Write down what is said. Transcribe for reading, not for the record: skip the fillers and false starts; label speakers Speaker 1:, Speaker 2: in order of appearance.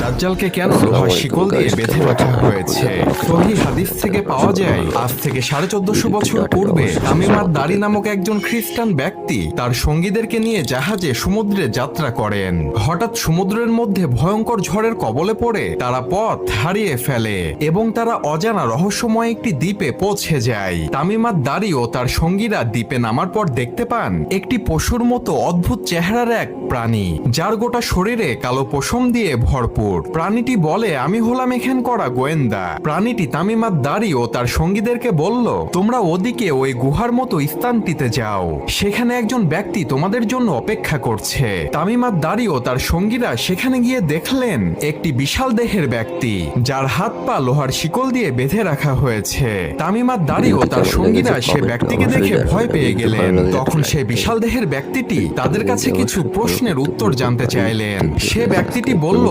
Speaker 1: দাজ্জালকে কেন লোহার শিকল দিয়ে বেঁধে রাখা হয়েছে? সহিহ হাদিস থেকে পাওয়া যায়, আজ থেকে 1450 বছর পূর্বে তামিম আদ-দারি নামক একজন খ্রিস্টান ব্যক্তি তার সঙ্গীদেরকে নিয়ে জাহাজে সমুদ্রে যাত্রা করেন। হঠাৎ সমুদ্রের মধ্যে ভয়ঙ্কর ঝড়ের কবলে পড়ে তারা পথ হারিয়ে ফেলে এবং তারা অজানা রহস্যময় একটি দ্বীপে পৌঁছে যায়। তামিম আদ-দারি ও তার সঙ্গীরা দ্বীপে নামার পর দেখতে পান একটি পশুর মতো অদ্ভুত চেহারার এক প্রাণী, যার গোটা শরীরে কালো পশম দিয়ে ভরপুর। প্রাণীটি বলে, আমি হলাম এখান করা গোয়েন্দা। প্রাণীটি তামিম আদ-দারি ও তার সঙ্গীদেরকে বলল, তোমরা ওদিকে ওই গুহার মতো স্থানটিতে যাও, সেখানে একজন ব্যক্তি তোমাদের জন্য অপেক্ষা করছে। তামিম আদ-দারি ও তার সঙ্গীরা সেখানে গিয়ে দেখলেন একটি বিশাল দেহের ব্যক্তি, যার হাত পা লোহার শিকল দিয়ে বেঁধে রাখা হয়েছে। তামিম আদ-দারি ও তার সঙ্গীরা সে ব্যক্তিকে দেখে ভয় পেয়ে গেলেন। তখন সে বিশাল দেহের ব্যক্তিটি তাদের কাছে কিছু প্রশ্নের উত্তর জানতে চাইলেন। সে ব্যক্তিটি বলল,